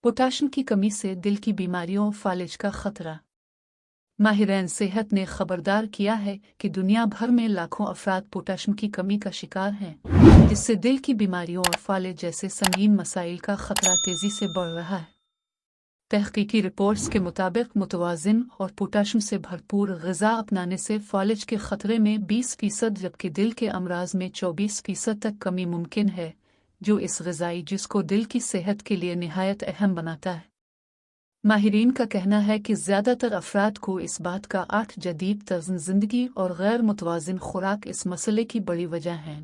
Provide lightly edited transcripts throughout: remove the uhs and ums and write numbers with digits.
Potassium की कमी से दिल की बीमारियों और फालिज का खतरा। माहिरान सेहत ने खबरदार किया है कि दुनिया भर में लाखों अफराद पोटाशियम की कमी का शिकार हैं, जिससे दिल की बीमारियों और फालिज जैसे संगीन मसाइल का खतरा तेजी से बढ़ रहा है। तहकीकी रिपोर्ट्स के मुताबिक मुतवाज़िन और पोटाशियम से भरपूर ग़िज़ा अपनाने से फालिज के खतरे में 20% जबकि दिल के अमराज में 24% तक कमी मुमकिन है, जो इस ग़िज़ाई जिसको दिल की सेहत के लिए निहायत अहम बनाता है। माहिरीन का कहना है कि ज़्यादातर अफराद को इस बात का जदीद तर्ज़ ज़िंदगी और गैर मुतवाज़िन खुराक इस मसले की बड़ी वजह हैं।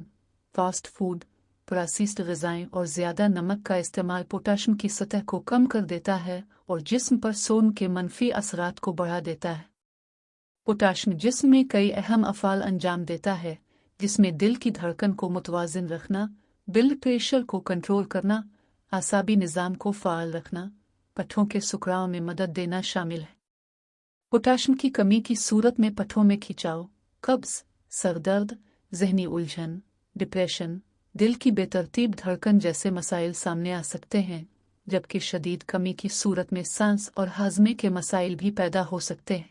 फास्ट फूड, प्रोसेस्ड ग़िज़ाएँ और ज़्यादा नमक का इस्तेमाल पोटाशियम की सतह को कम कर देता है और जिस्म पर सोम के मनफी असरात को बढ़ा देता है। पोटाशियम जिस्म में कई अहम अफ़ाल अंजाम देता है, जिसमें दिल की धड़कन को मुतवाज़िन रखना, ब्लड प्रेशर को कंट्रोल करना, आसाबी निज़ाम को फ़ाल रखना, पट्ठों के सुकराव में मदद देना शामिल है। पोटाशियम की कमी की सूरत में पट्ठों में खिंचाव, कब्ज़, सरदर्द, ज़हनी उलझन, डिप्रेशन, दिल की बेतरतीब धड़कन जैसे मसाइल सामने आ सकते हैं, जबकि शदीद कमी की सूरत में सांस और हाजमे के मसाइल भी पैदा हो सकते हैं।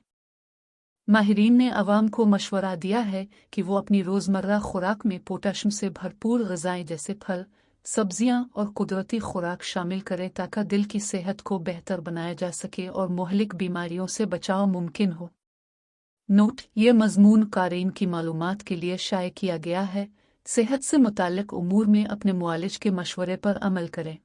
माहिरीन ने अवाम को मशवरा दिया है कि वो अपनी रोज़मर्रा खुराक में पोटाशियम से भरपूर ग़िज़ाएँ जैसे फल, सब्जियां और कुदरती खुराक शामिल करें ताकि दिल की सेहत को बेहतर बनाया जा सके और मुहलिक बीमारियों से बचाव मुमकिन हो। नोट: ये मज़मून क़ारीन की मालूमात के लिए शाये किया गया है। सेहत से मुताल्लिक़ उमूर में अपने मुआलिज के मशवरे पर अमल करें।